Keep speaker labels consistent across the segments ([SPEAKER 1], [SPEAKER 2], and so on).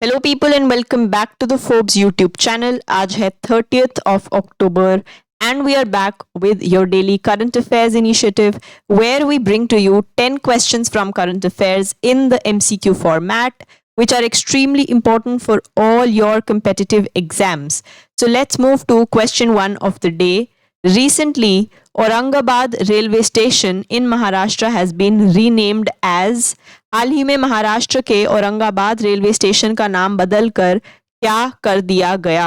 [SPEAKER 1] Hello people and welcome back to the Forbes YouTube channel. आज है 30th of October and we are back with your daily current affairs initiative where we bring to you 10 questions from current affairs in the MCQ format which are extremely important for all your competitive exams. So let's move to question 1 of the day. Recently, Aurangabad railway station in Maharashtra has been renamed as हाल ही में महाराष्ट्र के Aurangabad railway station का नाम बदलकर क्या कर दिया गया?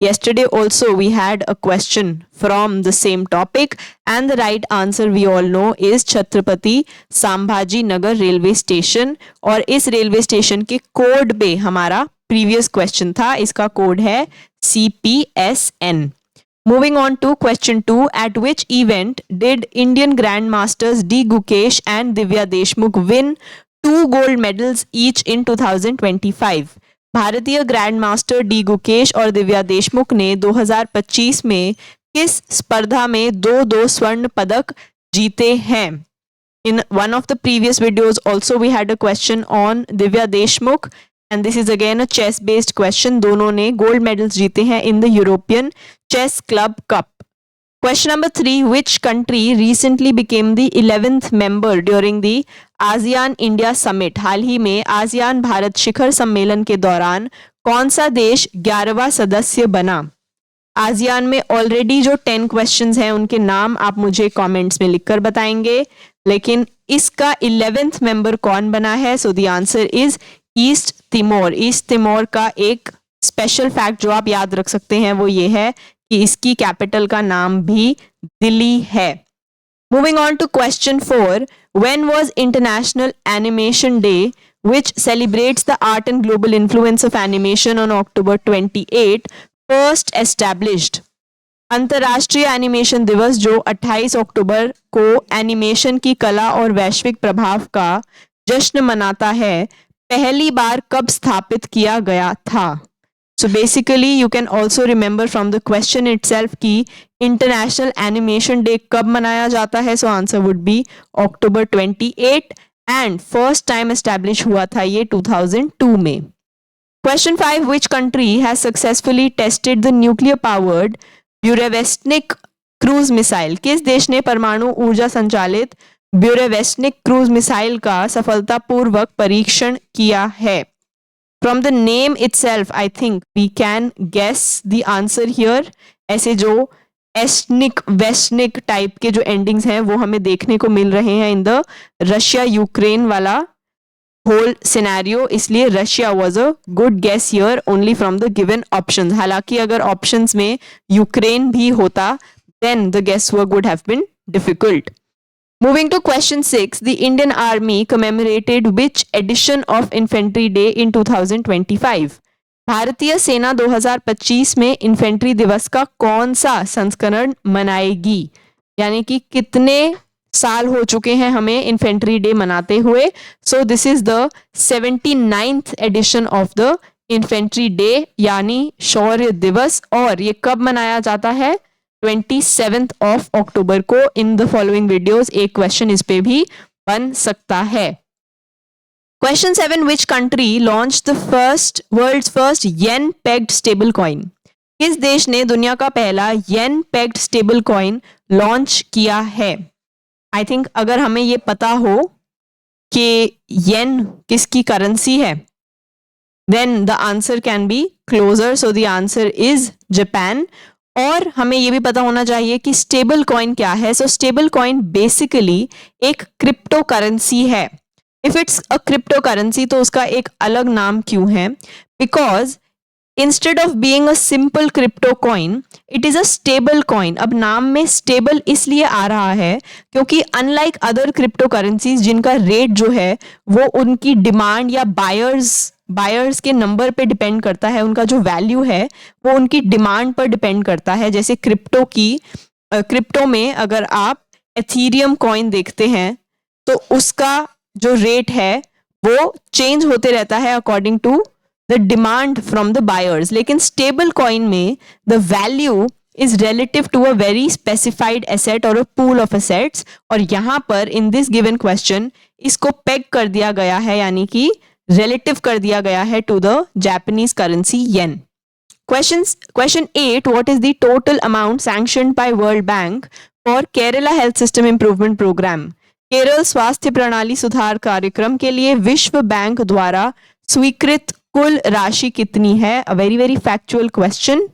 [SPEAKER 1] Yesterday also we had a question from the same topic and the right answer we all know is Chhatrapati Sambhaji Nagar railway station और इस रेलवे स्टेशन के कोड पे हमारा प्रीवियस क्वेश्चन था। इसका कोड है CPSN. Moving on to question 2, at which event did Indian Grandmasters D. Gukesh and Divya Deshmukh win 2 gold medals each in 2025? भारतीय grand master D Gukesh और दिव्या देशमुख ने 2025 में किस स्पर्धा में दो स्वर्ण पदक जीते हैं? In one of the previous videos also we had a question on Divya Deshmukh and this is again a chess based question. दोनों ने गोल्ड मेडल्स जीते हैं in the European Chess Club Cup. Question number 3, which country recently became the 11th member during the ASEAN India Summit? हाल ही में ASEAN Bharat शिखर सम्मेलन के दौरान कौन सा देश 11वां सदस्य बना? आसियान में ऑलरेडी जो 10 क्वेश्चंस हैं उनके नाम आप मुझे कमेंट्स में लिखकर बताएंगे, लेकिन इसका 11th मेंबर कौन बना है? So the answer is east Timor. East Timor का एक स्पेशल फैक्ट जो आप याद रख सकते हैं वो ये है कि इसकी कैपिटल का नाम भी दिल्ली है. Moving on to question 4, when was international animation day which celebrates the art and global influence of animation on October 28 first established? अंतर्राष्ट्रीय एनिमेशन दिवस जो 28 अक्टूबर को एनिमेशन की कला और वैश्विक प्रभाव का जश्न मनाता है, पहली बार कब स्थापित किया गया था? So basically you can also remember from the question itself कि इंटरनेशनल एनिमेशन डे कब मनाया जाता है. So answer would be October 28 and first time established हुआ था ये 2002 में. Question 5, which country has successfully tested the nuclear powered Burevestnik cruise missile? किस देश ने परमाणु ऊर्जा संचालित ब्यूरेवेस्टनिक क्रूज मिसाइल का सफलतापूर्वक परीक्षण किया है? From the name itself, I think we can guess the answer here. ऐसे जो एस्टनिक वेस्टनिक टाइप के जो एंडिंग्स हैं वो हमें देखने को मिल रहे हैं इन द रशिया यूक्रेन वाला होल सिनेरियो, इसलिए Russia was a good guess here only from the given options. हालांकि अगर ऑप्शंस में यूक्रेन भी होता then the guess work would have been difficult. Moving to question 6, the Indian Army commemorated which edition of Infantry Day in 2025? भारतीय सेना 2025 में infantry दिवस का कौन सा संस्करण मनाएगी? यानी कि कितने साल हो चुके हैं हमें इन्फेंट्री डे मनाते हुए? So this is the 79th edition of the infantry day यानी शौर्य दिवस, और ये कब मनाया जाता है? 27th of October को. इन द फॉलोइंग वीडियोस एक क्वेश्चन इस पे भी बन सकता है. Question 7, which country launched the world's first yen pegged stable coin? किस देश ने दुनिया का पहला yen pegged stable coin launch किया है? आई थिंक अगर हमें ये पता हो कि येन किसकी करेंसी है then the answer can be closer. So the answer is Japan. और हमें ये भी पता होना चाहिए कि स्टेबल कॉइन क्या है. सो स्टेबल कॉइन बेसिकली एक क्रिप्टो करेंसी है. If it's a crypto currency तो उसका एक अलग नाम क्यों है? Because instead of being a simple crypto coin it is a stable coin. अब नाम में स्टेबल इसलिए आ रहा है क्योंकि अनलाइक अदर क्रिप्टो करेंसीज जिनका रेट जो है वो उनकी डिमांड या बायर्स के नंबर पे डिपेंड करता है, उनका जो वैल्यू है वो उनकी डिमांड पर डिपेंड करता है. जैसे क्रिप्टो में अगर आप एथीरियम कॉइन देखते हैं तो उसका जो रेट है वो चेंज होते रहता है according to the demand from the buyers. लेकिन स्टेबल कॉइन में the value is relative to a very specified asset और अ पूल ऑफ एसेट्स, और यहाँ पर इन दिस गिवन क्वेश्चन इसको पेग कर दिया गया है, यानी कि relative कर दिया गया है to the Japanese currency yen. Question 8. What is the total amount sanctioned by World Bank for Kerala Health System Improvement Program? Kerala स्वास्थ्य प्रणाली सुधार कार्यक्रम के लिए विश्व बैंक द्वारा स्वीकृत कुल राशि कितनी है? A very factual question.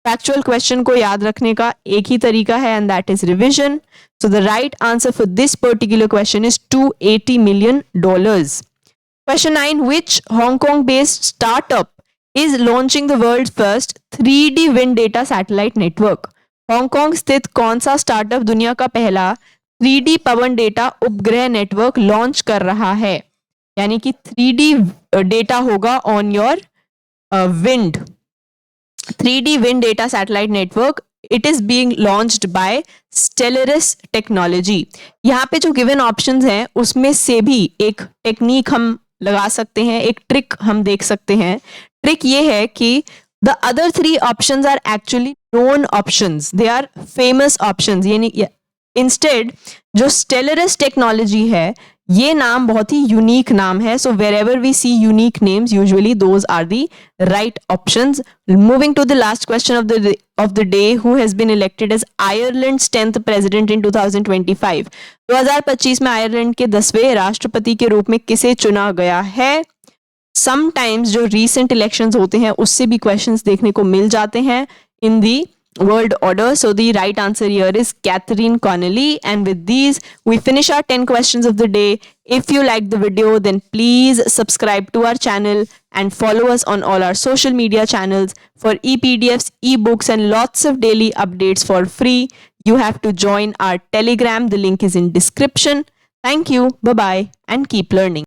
[SPEAKER 1] Factual question को याद रखने का एक ही तरीका है and that is revision. So the right answer for this particular question is $280 million. Question 9. Which Hong Kong based startup is launching the world's first 3D wind data satellite network? Hong Kong स्थित कौन सा startup दुनिया का पहला 3D पवन data उपग्रह network launch कर रहा है? यानी कि 3D डेटा होगा on your wind. 3D wind data satellite network. It is being launched by Stellaris Technology. यहाँ पे जो गिवन ऑप्शंस हैं उसमें से भी एक टेक्निक हम लगा सकते हैं, एक ट्रिक हम देख सकते हैं. ट्रिक ये है कि the other 3 options are actually known options. They are famous options. यानी इंस्टेड जो Stellaris Technology है ये नाम बहुत ही यूनिक नाम है. So wherever we see unique names usually those are the right options. Moving to the last question of the day. Who has been elected as Ireland's 10th president in 2025? 2025 में Ireland के 10वें राष्ट्रपति के रूप में किसे चुना गया है? समटाइम्स जो रीसेंट इलेक्शंस होते हैं उससे भी क्वेश्चंस देखने को मिल जाते हैं इन दी world order. So the right answer here is Catherine Connolly. And with these, we finish our 10 questions of the day. If you liked the video, then please subscribe to our channel and follow us on all our social media channels for e-PDFs, e-books, and lots of daily updates for free. You have to join our Telegram. The link is in description. Thank you. Bye-bye and keep learning.